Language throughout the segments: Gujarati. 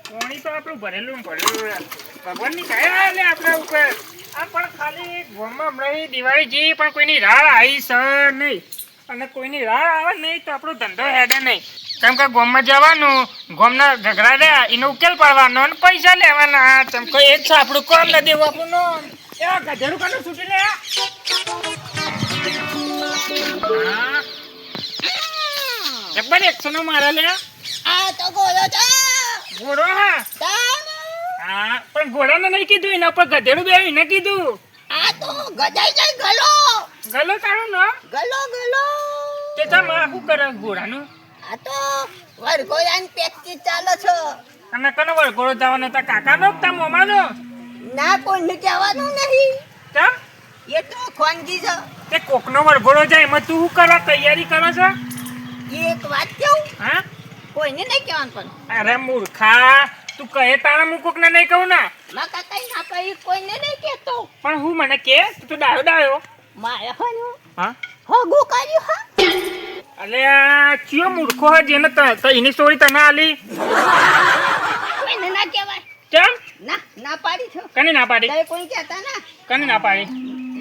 પાણી તો આપણું ભરેલું ભગવાનની દયા લે આપણા ઉપર. આ પણ ખાલી ગામમાં હમણાં દિવાળી જઈ પણ કોઈની રાહ આવી છે નહીં, અને કોઈની રાહ આવે નહીં તો આપણો ધંધો હેડે નહીં. કેમ કે ગામમાં જવાનું, ગામના ઝઘડા રહ્યા એનો ઉકેલ પાડવાનો અને પૈસા લેવાના. કેમ કે એ જ છે આપણું કામ, ન દેવું આપણું. એવા ગધેડું કાનું છૂટી લે. જબ્બર એક્શનો મારે લે. આ તો ગોળો છે. ઘોડો? હા, પણ ઘોડાને નહીં કીધું, એના ઉપર ગધેડું બે એને કીધું. આ તો ગજાઈ જાય ગલો. ગલો તારું નામ? ગલો ગલો. તે તમે શું કરે ઘોડાનું? આ તો વરઘોડાની પ્રેક્ટિસ ચાલે છે. અને કનો વરઘોડો જવાનો હતા? કાકાનો કે તારા મોમાનો? ના કોઈને કહેવાનું નહીં. કેમ? એ તો ખોનગી છે. તે કોકનો વરઘોડો જાય એમાં તું શું કરવા તૈયારી કરો છો? એક વાત કહું, હા? કોઈને નહીં કહેવાનું પણ. અરે મૂર્ખા, તું કહે તારા હું કોકને નહીં કહું ના. માં કાકા ના કહી કોઈને નહીં કહેતો. પણ હું મને કે તું ડાયો ડાયો. મારે હનું હા? હગું કર્યું હા. અલે આ ચિયો મૂર્ખો હે જેને એની સ્ટોરી તને આલી? કોઈને ના કહેવાય. કેમ? ના ના પાડી છો. કને ના પાડી? તમે કોઈ કહેતા ના. કને ના પાડી?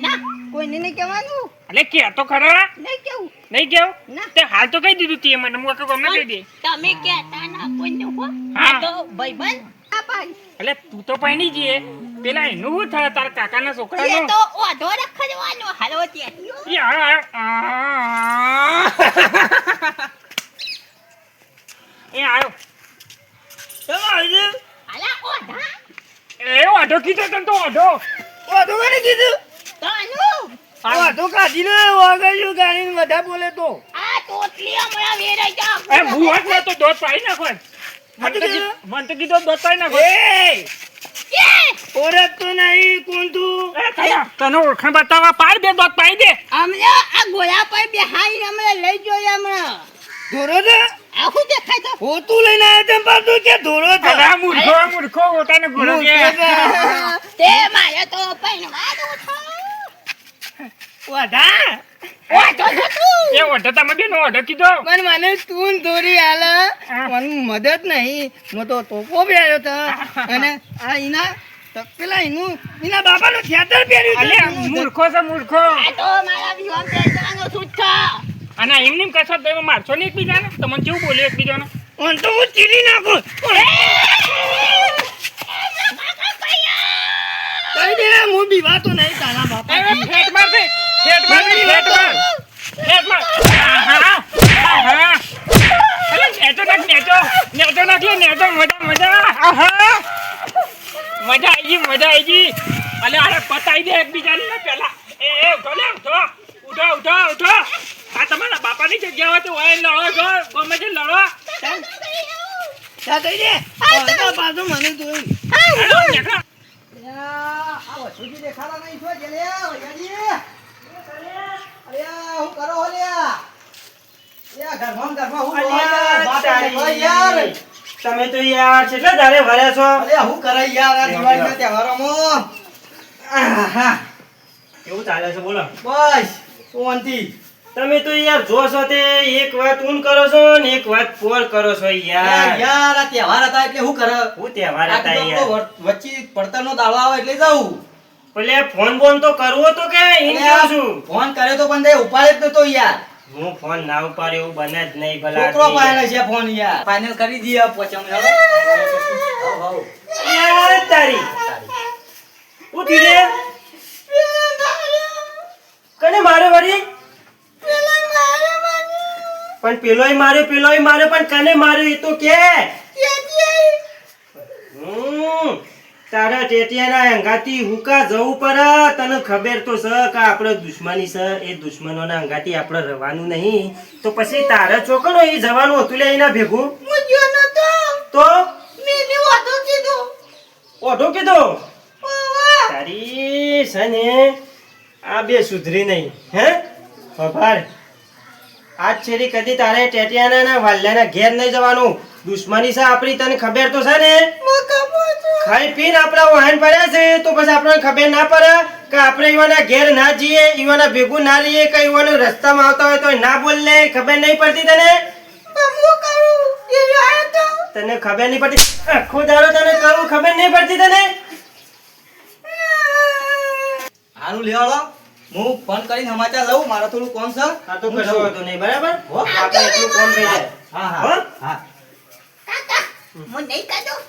ના કોઈને નહીં કહેવાનું. અલે કે તો ખરા. નહીં કેવું. નહીં કેવું? ના. તે હાલ તો કહી દીધું તી મને, હું આખું ગમે કહી દે. તમે કહેતા ના કોઈને હો. હા. આ તો ભાઈબંધ ના પાડી. એટલે તું તો પૈણી જઈએ, પેલા એનું શું થાય તારા કાકાના એ છોકરાનો? તો ઓઢો રખડવાનો હાલો ત્યાંથી. એ આવ્યો. હાલા ઓઢા. એ વાઢો કીધો તને તો વાઢો. વાંધો કોને કીધું? તો આનું વાંધો કાઢી લે વાગડ્યું ગાડીને બધા બોલે તો. આ ટોટલી હમણાં વેરાઈ જા. એ ભૂવાટ ના તો દોત પાઈ નાખો. મન તો કીધો દોત પાઈ નાખો. એ ઓળખતો નહીં કોણ તું? એ તને ઓળખાણ બતાવવા પાડ દે, દોત પાઈ દે. હમણાં આ ગોળા પર બેહાઈ હમણાં લઈ જોઈ હમણાં. ધોરો છે? આખું દેખાય તો. હોતું લઈને આવ્યો તેમ પાછું કે ધોરો છે? અરે આ મૂર્ખો ઓટાને ઘોડો કે. તે મારે તો પહેરવાનું છે. વાઢા? ઓઢો છે તું. એ ઓઢો તમે બેનો ઓઢો કીધો. પણ મને તું ધોરી હાલે મને મદદ નહીં. હું તો તોપો પહેર્યો હતો અને આ એના પેલા એના બાપાનું થિયેટર પહેર્યું અલે છે. મૂર્ખો છે મૂર્ખો. આ તો મારા વિવાહ પહેરવાનો સૂટ છે. અને એમ કશો તો મારશો ને એકબીજાને? તમને કેવું બોલ્યો એકબીજાને? મને તો હું ચીરી નાખું. કહી દે હું બીવાતો નહીં તારા બાપા. ફેટ માર દે, ફેટ માર દે, ફેટ માર. ફેટ માર. આહા, આહા. અલે નેચો નાખ, નેચો નાખ લે, નેચો. મજા. આહા. મજા આવી ગઈ. અલે અરે પતાઈ દે એકબીજાને ને પેલા. એ ઉઠો લે, ઉઠો. આ તમારા બાપાની જગ્યા હોય તો ઓય લડો છો, ગમે છે લડો. ચા કહી દે. પાછો પાછો મને જોઈ. હેલો, નેકળો. આ વસ્તુજી દેખાડા નહીં છો જેલ્યા વૈયાજી. અરે હું કરો હો લ્યા. ઘરમાં હું યાર. તમે તો યાર કેટલા દાડે ભર્યા છો? અરે હું કરે યાર આ દિવાળીના તહેવારોમાં. આહા. કેવું ચાલે છે બોલો? બસ શાંતિ. તમે તો યાર જો છો તે એક વાત ઊન કરો છો ને એક વાત પોર કરો છો યાર. યાર આ તહેવાર હતા એટલે હું કરે. હું તહેવાર હતા યાર. વચ્ચે પડતરનો દાડો આવે એટલે જાઉં. એટલે ફોન બોન તો કરવો તો કે ઈન કહું છું. ફોન કર્યો તો પણ તે ઉપાડે જ નતો યાર. હું ફોન ના ઉપાડે એવું બને જ નહીં ભલા. છોકરો પાડે છે ફોન યાર. ફાઇનલ કરી દઈએ પોચમ ચાલો. યાર તારી ઉઠી લે. કને મારે વળી? પણ પેલોય મારે પણ કને મારે એ તો કે. તારા ટેટિયાના અંગાતી હુકા જવું પડે. તને ખબર તો છે કે આપણે દુશ્મની છે, એ દુશ્મનોના અંગાતી આપણે રહેવાનું નહીં. તો પછી તારા છોકરો એ જવાનું હતું લે એના ભેગું. તો ઓઢો કીધો. તારી છે ને આ બે સુધરી નહીં હે ખબર. આજ છેડી કદી તારે ટેટિયાના વાલ્યાના ઘેર નહીં જવાનું. દુશ્મની છે આપણી, તને ખબર તો છે ને. ખાઈ પીને આપણા વાહન પડ્યા છે તો પછી આપણને ખબર ના પડે કે આપણે ઈવાના ઘેર ના જઈએ, ઈવાના ભેગું ના રહીએ, કે ઈવાનો રસ્તામાં આવતા હોય તો ના બોલ લે. ખબર નહીં પડતી તને? તને ખબર નહીં પડતી આખો દાડો તને કહું ખબર નહીં પડતી તને હારું લેવાળો હું ફોન કરીને સમાચાર લઉં મારે થોડું કોમ છે આ તો કશો હતો નહીં બરાબર હો. આપણે એટલું કોમ થઈ જાય હા હો? હા કાકા હું નહીં કાઢું.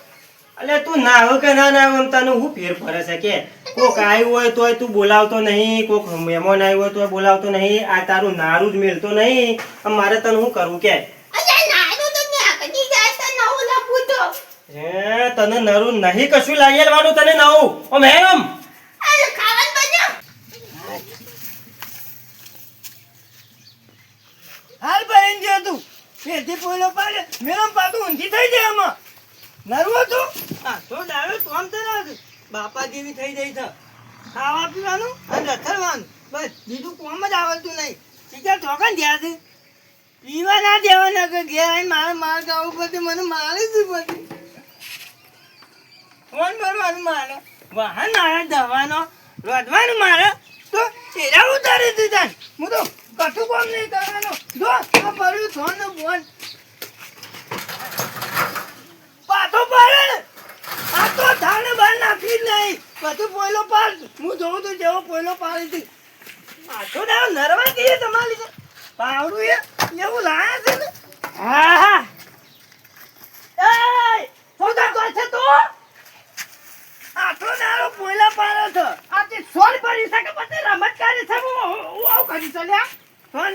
અલે તું ના આવ કે ના આવ એમ તને હું ફેર પડે છે કે કોક આવ્યું હોય તોય તું બોલાવતો નહીં કોક મહેમાન આવ્યું હોય તોય બોલાવતો નહીં આ તારું નારું જ મેલતો નહીં આમ મારે તને શું કરવું કે અલ્યા નાનું તો ને કદી જાય તો નવું ના પૂછો. હે તને નરું નહીં કશું લાગી લેવાનું તને નવું ઓમ હે ઓમ અરે ખાવાનું બજો. હાલ ભરીને ગયો તું ફેરથી પોયલો પાડે મેરમ પાતું ઊંધી થઈ જાય આમાં નરવો તું હા તો દાડો કોમ તો ના હતું. બાપા જેવી થઈ જાય છે ખાવા પીવાનું અને રખડવાનું બસ બીજું કોમ જ આવડતું નહીં શીખર ચોકન ધ્યા છે પીવા ના દેવાના કે ઘેર આવીને મારે માર ગાવું પડે મને મારે જ પડે ફોન ભરવાનું મારે વાહન મારે દવાનો રોધવાનું મારે તો ચહેરા ઉતારી દીધા હું તો કશું કામ નહીં કરવાનો જો આ ભર્યું ફોન નો ફોન પાછો પાડે ને આ તો ધાને બહાર નાખી જ નહીં બધું પોયલો પાડ હું જોઉં તો જેવો પોયલો પાડી હતી પાછો દાવ નરવા કહીએ તમારી પાવડું એવું લાયા છે ને હા હા એ સોદા તો છે તું આટલો નારો પોયલા પાડો છો આ તે સોલ ભરી શકે પછી રમત કરી છે હું આવું કરી ચાલ્યા સોલ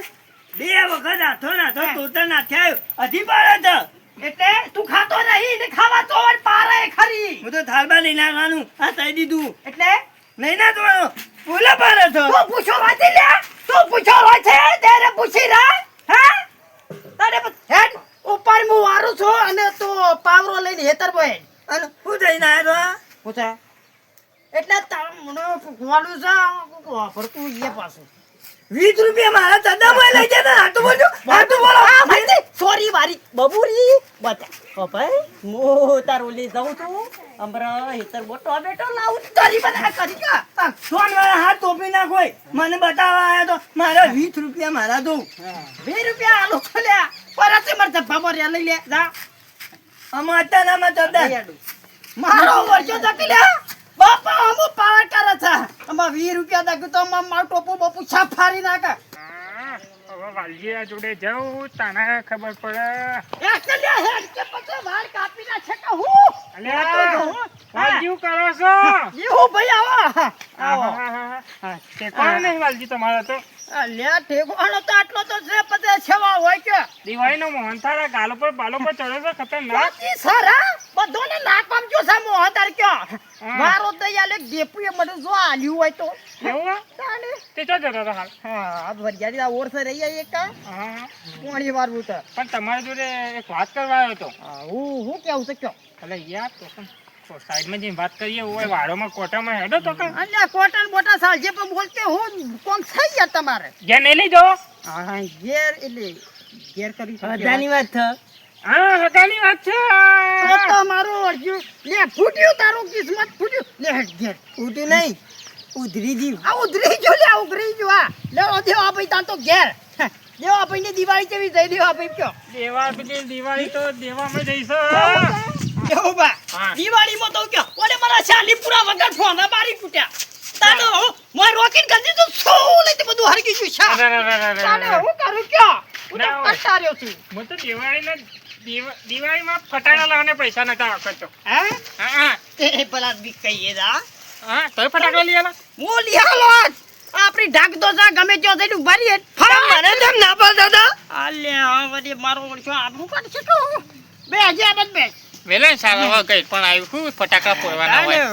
બે વખત હાથો નાથો તોતર નાખ્યા અધી પાડે છે એટલે તું ખાતો નહીં ને ખાવા તો પારે ખરી હું તો થાળબા લઈ નાખવાનું આ કહી દીધું એટલે નહીં ના તમારો પોયલા પાડે છો તું પૂછો વાતી લે તું પૂછો વાતે તેરે પૂછી રા હા તારે હેડ ઉપર હું વારું છું અને તો પાવરો લઈને હેતર બોય અને હું જઈને આવ્યો પૂછા એટલે તમને પૂછવાનું છે ફરતું એ પાછું 20 રૂપિયા મારા દાદા લઈ જતા હાટુ બોલો સોરી મારી બબુરી બતા ભાઈ હું તારો લઈ જાઉં છું અમરા હેતર બોટો બેટો લાવું તારી બના કરી કા સોન વાળા હાથ ટોપી ના કોઈ મને બતાવવા આયા તો મારા 20 રૂપિયા મારા દઉં 20 રૂપિયા આલો ખોલ્યા પરતે મર ધબ્બા પર લઈ લે જા અમાતા ના મત દે મારો વર્ષો જકી લે બાપા અમુ પાવર કરે છે અમાર 20 રૂપિયા દે તો મારો ટોપો બપુ છાપ ફાડી નાખે હવે વાલજીયા જોડે જાઉં તને ખબર પડે એક લે હેડ કે પછી વાળ કાપી ના છે કે હું અલ્યા વાલજી કરો છો યો ભાઈ આવો આવો તે કોણ નહીં વાલજી તમારો તો અલ્યા ઠેકોણો તો આટલો તો છે પછી છવા હોય કે દિવાળીનો મોહન થાળા ગાલો પર બાલો પર ચડે છે ખતરનાક બાકી સારા બધોને ના પામજો છે મોહ તાર કયો મારો દયા લે દેપુએ મને જો આલ્યું હોય તો એવું તાને તે ચો જતો હતો હાલ હા આ ભરિયારી આ ઓર સે રહી એક હા કોણી વારવું તો પણ તમારી જોડે એક વાત કરવા આવ્યો હતો હું કેવું છે કયો એટલે યાર તો સાઈડમાં જઈને વાત કરીએ હોય વાડોમાં કોટામાં હેડો તો કે અલ્યા કોટન બોટા સાલજે પણ બોલતે હું કોમ થઈ યાર તમારે ઘેર નહીં લઈ જાઓ હા ઘેર એટલે ઘેર કરી હદાની વાત છે હા હતાની વાત છે તો મારો અર્જુ લે ફૂટ્યું તારું કિસ્મત ફૂટ્યું લે હેડ ઘેર ફૂટ્યું નહીં ઉધરી જીવ આ ઉધરી જો લે ઉઘરી જો આ લે દેવ આ ભાઈ તાન તો ઘેર દેવ આ ભાઈ ની દિવાળી કેવી થઈ દેવ આ ભાઈ કયો દિવાળી તો દેવામાં જઈશું કેવું બા દિવાળીમાં તો કયો ઓલે મારા શાલી પૂરા વગર ફોન મારી ફૂટ્યા તાનો મોય રોકીન કરી દીધું સો લઈ તે બધું હરગી ગયું છે તાને હું કરું કયો હું તો કંટાળ્યો છું હું તો દિવાળીમાં ફટાકડા લાવવાને પૈસા નતા આપતો હા હા તે પેલા બી કહીએ જા હા તો ફટાકડા લઈ આલા હું લીહાલો આપણી ઢાક તો જા ગમે ત્યાં જઈને ઉભા રહી ફરમ મને તેમ ના પાડ દાદા આલે આ વળી મારો વર્ષો આપણું કાઢ છે તો બે હજાર જ બે વેલે સારા કઈ પણ આવ્યું હું ફટાકડા ફોડવાના હોય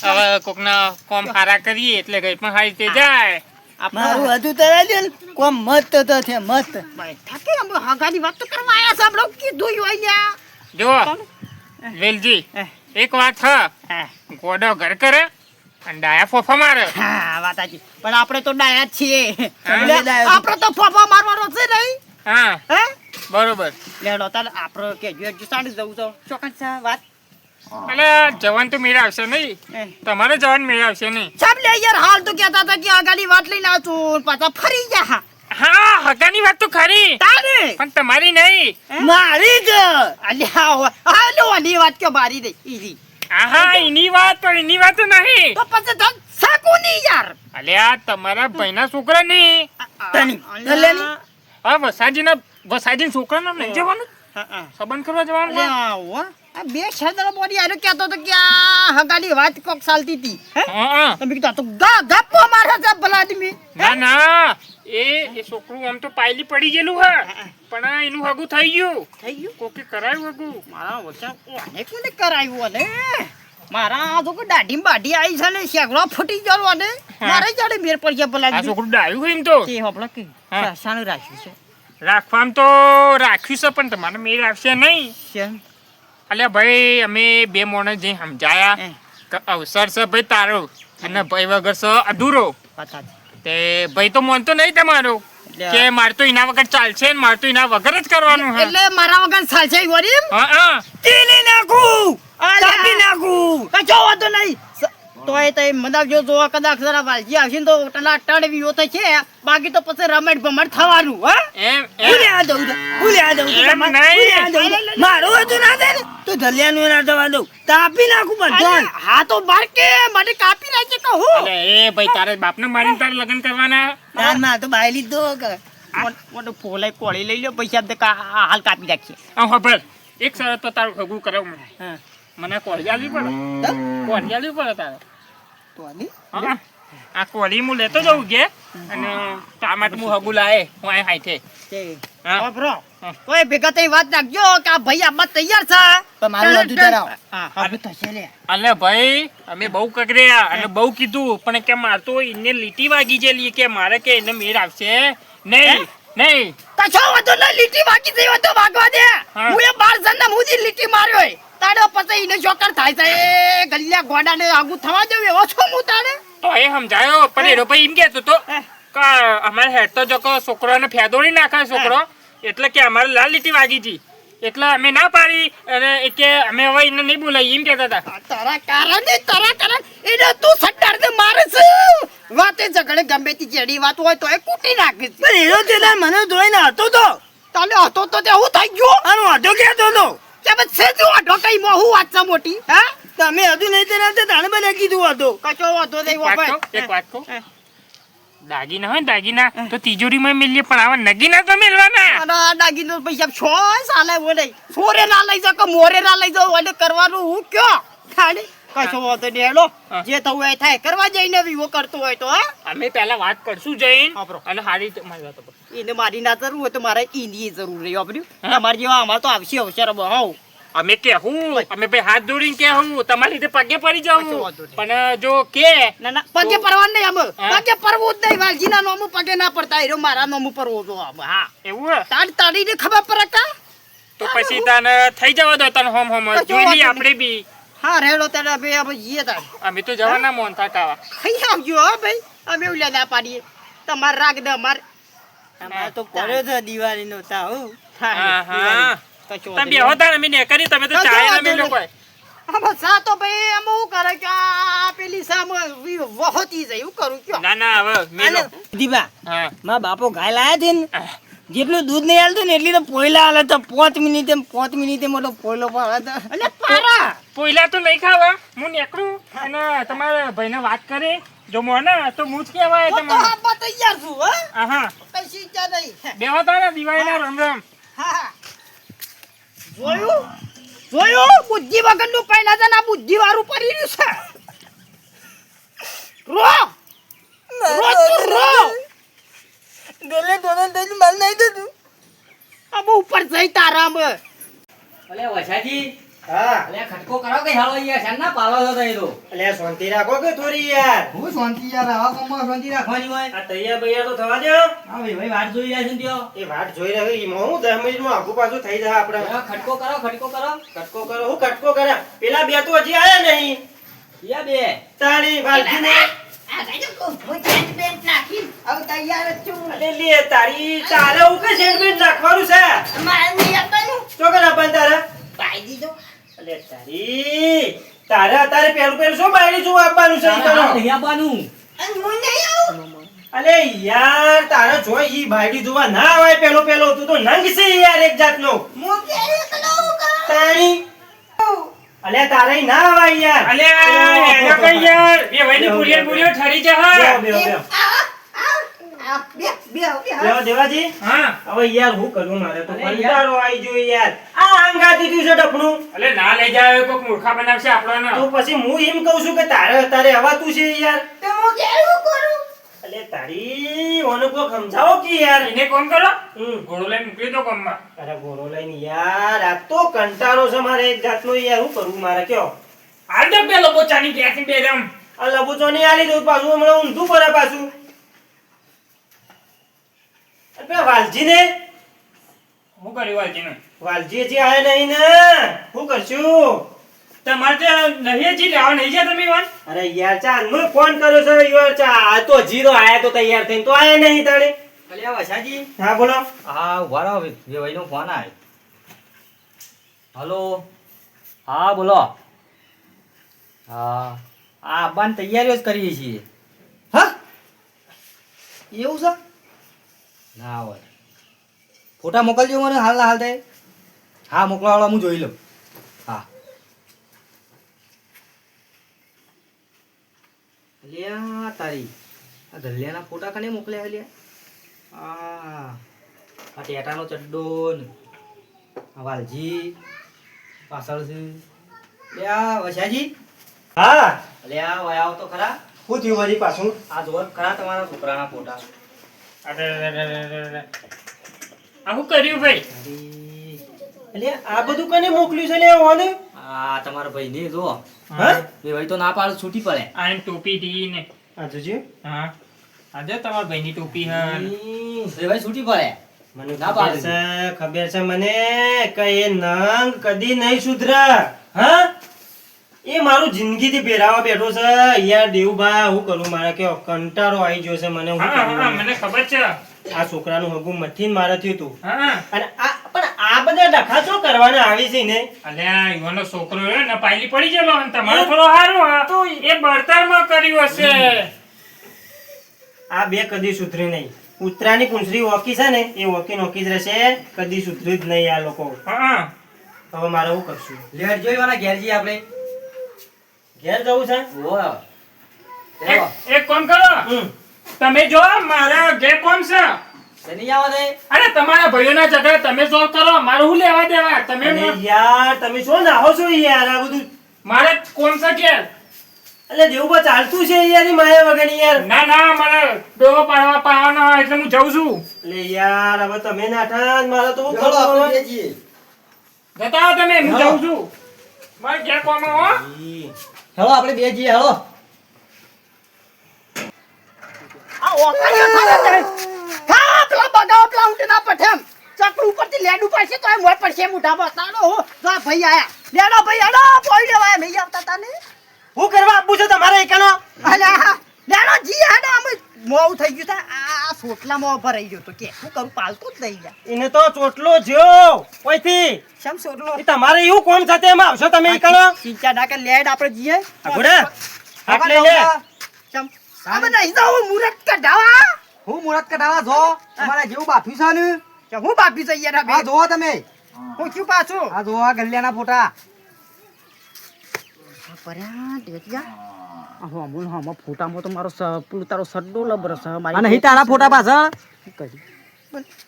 હવે કોકના કોમ હારા કરીએ એટલે કઈ પણ હારી તે જાય મારું હજુ તરાઈ દે ને કોમ મત તો છે મત થાકે આમ હગાની વાત તો કરવા આયા સાંભળો કીધું હોય લ્યા જો વેલજી એક વાત હ ગોડો ઘર કરે અને ડાયા ફોફા મારે હા વાત સાચી પણ આપણે તો ડાયા જ છીએ આપણે તો ફોફા મારવાનો છે નહીં હા હે બરોબર લેડો તાર આપણે કે જો સાડી જવું તો ચોકન છે વાત એટલે જવાન તો મેળ આવશે નહીં તમારે જવાન મેળ આવશે નહીં સાહેબ લે યાર હાલ તો કહેતા હતા કે આગાડી વાત લઈને આવશું પાછા ફરી જા હા હગાની વાત તો ખરી તારે પણ તમારી નહીં. મારી જ અલ્યા હાલો આની વાત કે મારી દે ઈજી આહા એની વાત પણ એની વાત નહીં. તો પછી ધન સાકુ ની યાર અલ્યા તમારા ભાઈના છોકરા નહીં. તની દલેની હા વસાજીના છોકરાને નહીં જવાનું સંબંધ કરવા જવાનું. આ બે છેદરા બોડી આનો કહેતો તો કે આ હગાની વાત કોક ચાલતી હતી હે હા તમે કીધું આ તો ગપ્પો મારે છે ભલા આદમી ના ના એ છોકરું આમ તો પાયલી પડી ગયેલું હે પણ એનું હગું થઈ ગયું. થઈ ગયું કોકે કરાયું હગું. મારા વચન ઓને કોને કરાયું અને મારા આ તો કોઈ દાઢી બાઢી આવી છે ને શેગડો ફૂટી ગયો અને મારે જાડે મેર પડી ગયા ભલા આ છોકરું ડાયું હોય એમ તો તે હોપલા કે હા. સાનું રાખ્યું છે રાખવામાં તો રાખ્યું છે પણ તમારે મેળ આવશે નહીં. શેન અલ્યા ભાઈ અમે બે મોણસ જે સમજાયા હે. કે અવસર છે ભાઈ તારો અને ભાઈ વગર છે અધૂરો. પતા તે ભાઈ તો માનતો નહીં તમારો એટલે- કે મારે તો એના વગર ચાલશે ને મારે તો એના વગર જ કરવાનું હે. એટલે મારા વગર સાલસે વરી હા હા તીલી નાખું કાપી નાખું કચો વાતો નહીં તોય તો મદાવજો જો કદાચ જરા વાલજી આવશે ને તો ટલા ટળવીઓ તો છે બાકી તો પછી રમણ ભમણ થવાનું હા એમ ભૂલે એમ આ દઉં ભૂલે આ દઉં એમ નહીં. મારું હતું ના થાય ને તો ધલિયાનું ના થવા દઉં કાપી નાખું બધા હા તો બાર કે મને કાપી નાખે કહું અલે એ ભાઈ તારે બાપને મારીને તારે લગ્ન કરવાના. ના તો બાય લીધો મોટો ફોલાઈ કોળી લઈ લ્યો પૈસા દે હાલ કાપી નાખીએ હા ખબર એક શરત તો તારું હગું કરાવું મને. હા મને કોળી આલવી પડે કોળી આલવી પડે તારે. તો આની હા આ કોળી હું લેતો જઉં કે અને ટામેટ હું હગું લાવે હું આ હાઈઠે. તે હા. વાપરો તોય ભેગા થઈ વાત નાખજો કે આ ભાઈ આમાં તૈયાર છે પણ મારું બધું ધરાવો. હા હવે થશે લે અલે ભાઈ અમે બહુ કગર્યા અને બહુ કીધું પણ કે માર તો એને લીટી વાગી જેલી કે મારે કે એને મેળ આવશે નહીં નહીં. કશો વાંધો નહીં લીટી વાગી જઈ હોય તો વાગવા દે હા. હું એ 12 જણને મુદી લીટી માર્યો હોય તાડો પછી એને શોકર થાય છે એ ગલ્યા ગોડાને આગુ થવા દેવું એવો છો હું તારે તો એ સમજાયો પણ એનો ભાઈ એમ કહેતો તો કે અમારે હેડ તો જો છોકરાને ફેદોડી નાખે છોકરો એટલે કે અમારે લાલ લીટી વાગી હતી એટલે અમે ના પાડી અને એ કે અમે હવે એને નહીં બોલાવી એમ કહેતા હતા. તારા કારણ એને તું સટ્ટાર દે મારે છે વાતે ઝઘડે ગમે તે જેડી વાત હોય તો એ કૂટી નાખી છે પણ એનો તે મને જોઈને હતો તો તાલે હતો તો તે હું થઈ ગયો આનો વાંધો કહેતો હતો કે બસ છે તું આઢો કઈ મો હું વાત છે મોટી હે તમે હજુ નહીં તેના તે તાણે મને કીધું હતું કશો વાંધો નહીં બાપા એક વાત કહું દાગીના હોય ને દાગીના તો તિજોરીમાં મેલીએ પણ આવા નગીના તો મેલવાના. અને દાગીનો પૈસા છો સાલે બોલે સોરે ના લઈ જાવ કે મોરે ના લઈ જાવ ઓલે કરવાનું હું કયો ખાલી કશો વાંધો નહીં હેલો હા. જે થવું એ થાય કરવા જઈને વિવો કરતો હોય તો હા અમે પહેલા વાત કરશું જઈને વાપરો. અને હારી રીતે મારી વાત વાપરો. એને મારી ના જરૂર હોય તો મારે ઈની જરૂર રહી આપણું હા. તમારે જેવા અમારે તો આવશે અવસર બહુ અમે કેહું અમે ભાઈ હાથ જોડીને કેહું તમારી રીતે પગે પડી કશો જાઉં વાંધો નહીં. પણ જો કે ના ના પગે પરવા નહીં આમ હા. પગે પરવું જ નહીં વાલજીના નોમું પગે ના પડતા એરો મારા નોમું પરવો જો આમ હા એવું હે તાડ તાડીને ખબર પડે કા તો પછી તને થઈ જવા દો તને હોમ હોમ કશો જોઈ લઈએ વાંધો આપણે બી હા રેડો ત્યારે બે અમે જઈએ તાર અમે તો જવાના મોનતા કાવા. ખાઈ આવજો હો ભાઈ અમે ઉલ્યા ના પાડીએ તમારે રાગ દે અમારે અમારે તો પડ્યો છે દિવાળીનો તાવ હા હા કશો તમે બેહો તાણ અમે ને કરી તમે તો કશો ચાય ના વાંધો મેલો નહીં. કોઈ. આમાં સા તો ભાઈ એમ હું કરે કે આ પેલી સામે વહોતી જાય એવું કરું કયો ના ના હવે મેલો. દીપા હા મારા બાપો ગાય લાયા છે ને જેટલું દૂધ નહીં હાલતું ને એટલી તો પોયલા હાલે તો 5 મિનિટે મોટો પોયલો પાડે તો અને પારા પોઈલા તો નહીં ખાવા હું નીકળું અને તમારા ભાઈને વાત કરે જો મોને તો હું જ કહેવાય હું તો તમને. હાપા તૈયાર છું હા હા કઈ ચિંતા નહીં બેહો તાણે દિવાળીના રામ રામ. હા જોયું બુદ્ધિ વગરનું પહેલા છે ને આ બુદ્ધિ વાળું પડી રહ્યું છે રો તું રો ગલે દોનો દઈ માલ નહીં દઉં આમ ઉપર જઈ તારામાં અલે વછાજી હા અલે ખટકો કરો કે હાલો યાર શાના પાલો છો તઈ તો અલ્યા શાંતિ રાખો કે થોડી યાર. હું શાંતિ યાર આવા કામમાં શાંતિ રાખવાની હોય આ તૈયાર બૈયાર તો થવા દો. હા ભાઈ વાત જોઈ રહ્યા છે ને ત્યો એ વાટ જોઈ રહ્યો એમાં હું 10 મિનિટમાં આગુ પાછું થઈ જાય આપણે. ખટકો કરો કટકો કરો હું કટકો કર્યા પેલા બે તો હજી આયા નહીં. યા બે તાળી વાલજીને આ જાય તો હું ચેન્જ બેન્ટ નાખી હવે તૈયાર જ છું અલે લે તારી ચાલે હું કે સેન્ડવિચ નાખવાનું છે. મારે નહીં આપવાનું ચોકન આપણ તારે. પાઈ દીધો અલે તારે અત્યારે પેલું શું બાયરી શું આપવાનું છે ઈ તારા તને? નહીં આપવાનું અને હું નહીં આવું અલે યાર તારે જો ઈ બાયડી જોવા ના આવે પેલો તું તો નંગ છે યાર એક જાતનો તાણી અલે તારે ના આવે યાર અલ્યા હેડો કઈ યાર બે વઈની પુરિયો ઠરી જા બેહો. બેહો દેવાજી હા હવે યાર હું કરું મારે તો કંટાળો આવી ગયો યાર આ અંગાતી થયું છે ડફણું અલે ના લઈ જાય કોક મૂર્ખા બનાવશે આપણને તો પછી હું એમ કહું છું કે તારે હવાતું છે યાર અલે તારી ઓને કોક સમજાવો કે યાર એને કોમ કરો હમ. ઘોડો લઈને મોકલી દો કોમમાં અરે ગોરો લઈને યાર આ તો કંટાળો છે મારે એક જાતનો યાર હું કરું મારે કયો આ તો પેલો બોચાની ગેસની બેરમ આ લબુચો ની આલી દઉં પાછું હમણાં ઊંધું કરે પાછું અરે પેલા વાલજીને હું કર્યું વાલજીને વાલજી હજી આયા નહીં ને શું કરશું તમારે ત્યાં નહીં હજી લેવા નહીં જાય તમે વાન અરે યાર ચા નો ફોન કર્યો છે યાર ચા આ તો જીરો આયા તો તૈયાર થઈને તો આયા નહીં તાણે અલ્યા વસાજી હા બોલો હા ઉભા રહો વેવાઈનો ફોન આવ્યો હલો હા બોલો હા આ આવવાની તૈયારીઓ જ કરીએ છીએ હા એવું છે ના હોય ફોટા મોકલજો મને હાલ ના હાલ થાય હા મોકલાવાળા હું જોઈ લઉં હા અલ્યા તારી આ ગલ્યાના ફોટા કને મોકલ્યા અલ્યા આ ટેટાનો ચડ્ડો ને આ વાલજી પાછળ છે અલ્યા વસાજી હા અલ્યા વયા આવો તો ખરા શું થયું વળી પાછું આ જોવો તો ખરા તમારા છોકરાના ફોટા આ શું કર્યું ભાઈ અરે એટલે આ બધું કને મોકલ્યું છે લે ઓને આ તમારા ભાઈને જો હા એ ભાઈ તો ના પાડે છૂટી પડે આ એમ ટોપી દી ને આ જોજે હા આજે તમારા ભાઈની ટોપી હા એ ભાઈ છૂટી પડે મને ના પાડે. ખબર છે મને કે એ નંગ કદી નહીં સુધરા હા એ મારું જિંદગીથી પહેરાવા બેઠો છે યાર દેવબા હું કરું મારે કે કંટાળો આવી ગયો છે મને હું હા કરું? હા મને ખબર છે આ છોકરાનું હગું મઠીને મારે થયું તું હા અને આ પણ આ બધા ડખા શું કરવાના આવી છે ને અલ્યા યુવાનો છોકરો રહ્યો ને પાયલી પડી ગયેલો અને તમારો થોડો હારો હા તો એ બળતરમાં કર્યું હશે આ બે કદી સુધરી નહીં ઉતરાની પૂંછડી ઓકી છે ને એ ઓકી નોકી જ રહેશે કદી સુધરી જ નહીં આ લોકો હા હવે મારે શું કરશું લેટ જોઈ વાળા ઘેર જઈએ આપણે ઘેર જવું છે ઓહ એક કામ કરો હમ. તમે જો મારા ઘેર કોમ છે શેની આવા દે અરે તમારા ભાઈઓના ઝઘડા તમે સોલ્વ કરો મારું શું લેવા દેવા તમે અરે યાર તમે શું નાહો છો યાર આ બધું મારે કોમ છે ઘેર એટલે દેવું ચાલતું છે યાર ઈ માયા વગર યાર ના ના મારે ડોવો પાવાનો હોય એટલે હું જઉં છું એટલે યાર હવે તમે નાઠા મારે તો શું ચલો કરવું આપણે હવે? બે જઈએ જતા આવો તમે હું જઉં છું મારે ઘેર કોમ હો ઈ. હેલો આપણે બે જઈએ હેલો આ ઓકાળીઓ થાય છે. હા, પેલા બગાવો પેલા ઊંટના પઠેમ. ચકડું ઉપરથી લેડું પડશે તોય મોય પડશે મોઢા બતાડો હો. જો આ ભાઈ આયા. લેડો ભાઈ હેડો પોઈ લેવા એમ અહીં આવતા તા ને. શું કરવા આપવું છે તમારે એકનો અલ્યા હા. લેડો જી હેડો અમે મોવું થઈ ગયું તા. આ સોટલામાં ભરાઈ ગયો તો કે શું કરું પાલતું જ નહીં જા. એને તો ચોટલો જ્યો ઓયથી શમ સોટલો. ઈ તમારે એવું કોમ સાથે એમાં આવશો તમે એકનો ચિંતા ના કર લેડ આપણે જીએ. ઘોડા હાથ લઈ લે શમ. અમે નહીં જાઉં મુરત કઢાવા. હું મુરત કઢાવા જો તમારા જેવું બાફ્યું છે ને કે હું બાપી જઈએ યાર આ બે. જોવો તમે હું ક્યું પાછું. આ જોવો આ ગલ્યાના ફોટા પર્યા દેખ્યા. હમું હમ ફોટામાં તો મારો પેલું તારો સડ્ડો લબર છે મારી. અને હી તારા ફોટા પાછળ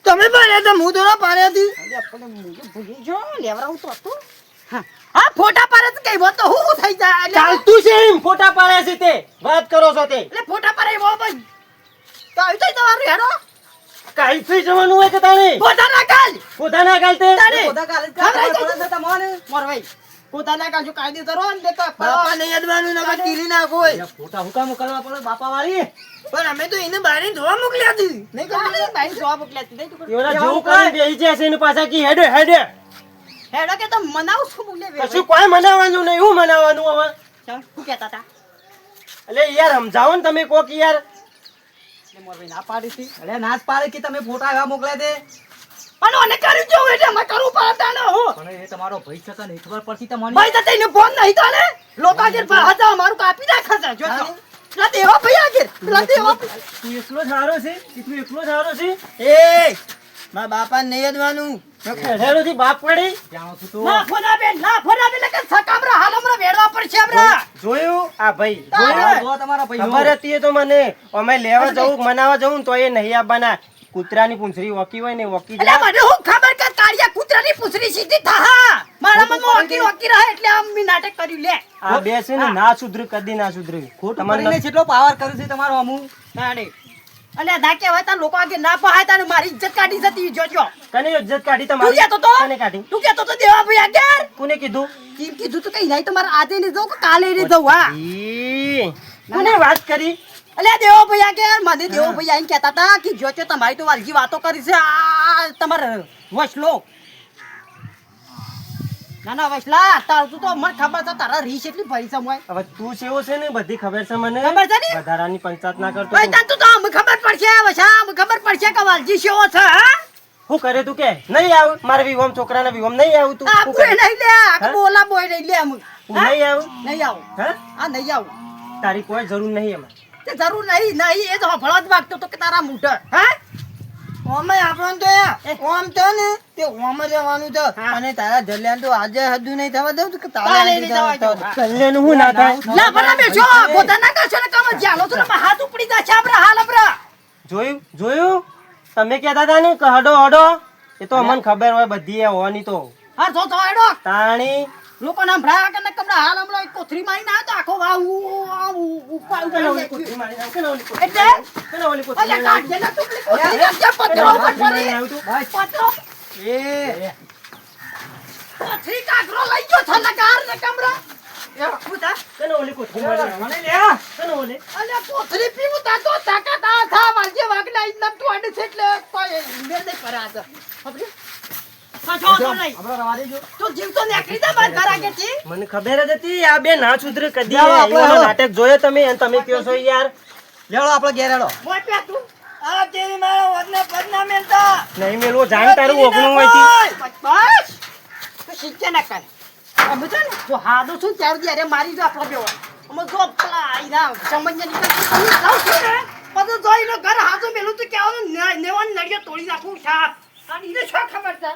તમે પાડ્યા હતા હું દોરા પાડ્યા હતી આપણે મુજબ ભૂલી જો લેવરાવું તો હતું હા આ ફોટા પાડે તો કઈ તો હું થઈ જાય એટલે ચાલતું છે એમ ફોટા પાડ્યા છે તે વાત કરો છો તે એટલે ફોટા પાડે એવો ભાઈ તો આવી જાય તમારું હેડો કાઈ થઈ જવાનું હોય કે તારે ફોટા ના કાલ પોતાના ગાલતે તારે ફોટા કાલે જ ખવડાવી કાઢવા દેજો. પડે છે તમને. મોર ભાઈ ફોટા ના કાલ જો કાયદે કરો ને દેખો બાપાને યાદવાનું નકર ટીલી નાખો હોય. આ ફોટા હુકા મોકલવા પડે બાપા વાળી પણ અમે તો એને બહાર ધોવા મોકલ્યા હતી નહીં કાલે ભાઈ જવાબ મોકલ્યા નહીં તું એવડા જેવું કરી બેહી જશે ને પાછા કી હેડે હેડે હેડો કે તો મનાવ છું બોલે કશું કોઈ મનાવવાનું નહીં હું મનાવવાનું હવે શું કહેતા હતા એટલે યાર સમજાવો ને તમે કોક યાર એટલે મોર ભાઈ ના પાડી હતી અરે નાચ પાડે કે તમે ફોટા એવા મોકલ્યા તે પણ ઓને કરી જો એટલે અમે કરું પડતા ન હો પણ એ તમારો ભાઈ છે ને ખબર પડતી તમને ભાઈ તો તઈને ફોન નહીં તાને લોકા જે હાજા મારું કાપી નાખે છે જો તો. પેલા દેવા ભાઈ આગળ પેલા દેવા તું એકલો જ હારો છે તું એકલો જ હારો છે એ મારા બાપા નહીં યદવાનું ખેડેરોથી બાપ પડી જાણો છું તો ના ફોના બે લગન સકામરા હાલ હમણાં વેડવા પડશે હમણાં જોયું આ ભાઈ તારે. જો તમારા ભાઈઓ ખબર હતી એ તો મને અમે લેવા જવું મનાવા જવું તો એ નહીં આવવાના કૂતરાની પૂંછડી વકી હોય ને વકી એટલે જાય મને હું ખબર કે કાળિયા કૂતરાની પૂંછડી સીધી થા મારા મનમાં વકીલ વકીલ રહે એટલે આમ મી નાટક કર્યું લે આ બે છે ને ના સુધરે કદી ના સુધરે ખોટું તમારે કરીને કેટલો પાવર કર્યો છે તમારો અમુ તાડે અલ્યા ના કહેવાય તાર લોકો આગે ના પહાય તારે મારી ઇજ્જત કાઢી જતી જોજો કને ઇજ્જત કાઢી તું તમારી કહેતો તો કને કાઢી તું કહેતો તો દેવા ભાઈ આગળ કોને કીધું કેમ કીધું તો કઈ નહીં તમારે આજે નહીં જવું કે કાલે નહીં જવું હા ઈ કોને વાત કરી અલ્યા દેવો ભાઈ આગળ મને દેવો ભાઈ આઈને કહેતા હતા કે જોજો તમારી તો વાલજી વાતો કરી છે આ તમારે વસલો ના ના વસલા તારું તો મને ખબર છે તારા રીસ એટલી ભરી છે મોય હવે તું સેવો છે ને બધી ખબર છે મને ખબર છે ને? વધારાની પંચાયત ના કરતો ભાઈ તને તો અમને ખબર પડશે વસા અમને ખબર પડશે કે વાલજી શેવો છે હા હું કરે તું કે નહીં આવ મારા વિવમ છોકરાના વિવમ નહીં આવું તું આ હું બોય કરે? નહીં લે આ હા? બોલા બોય નહીં લે અમને હું નહીં આવું નહીં આવું હા આ નહીં આવું તારી કોઈ જરૂર નહીં એમાં તે જરૂર નહીં નહીં એ તો હફળો જ વાગતો તો કે તારા મૂઠ હા ઓમે આપણને તો ઓમ તો ને તે ઓમ જ રહેવાનું તો હા. અને તારા જલ્યાન તો આજે હજુ નહીં થવા દઉં કે તારે તારે નહીં જવા દઉં. કલ્યાણ હું ના થાય લા બરા બેસો ગોતા ના કરશો ને કામ જાલો તો ને હાથ ઉપડી જશે આપણા હાલ આપણા જોયું જોયું તમે કહેતા હતા ને કે હડો હડો એ તો અમને ખબર હોય બધી એ હોવાની તો હા તો એડો તાણી લોકો ના ભરા કે ને કમરા હાલ હમણાં એક કોથરી મારી ના તો આખો વાવ ઉપર એટલે અલ્યા કાઢ દે ને તું કોથરી કે પત્રો ઉપર પડી પત્રો એ કોથરી કાકરો લઈ ગયો છે લગાર ને કમરા એ પૂતા અલ્યા કોથરી પીવું તા તો તાકાત આ થા વાજે વાગના ઇન્દમ તું આડે છે એટલે કોઈ મેર દે પરા છે ખબર પાછો તો નહીં આપણો રવા દેજો તું જીવ તો નીકળી જા બાર ઘર આગેથી મને ખબર જ હતી આ બે ના સુધરે કદી જાઓ, આપણે એવાનો હવે. નાટક જોયો તમે અને તમે કહો છો યાર લેવડો આપણો ઘેર હેડો મોય પે તું આ તેરી મારા વદને પદના મેલતા નહીં મેલવો જાણ તારું ઓગણું હોય થી. બસ તો શીખે ના કર અમે છે ને જો હાડો છું ત્યારે જ્યારે મારી જો આપણો બેવો અમે જો પેલા આઈના સમજને નીકળ તમે જાવ છો ને પછી જોઈ લો ઘર હાજો મેલું તો કેવાનું નેવાન નડિયો તોડી નાખું સાપ આ ઈને શું ખબર છે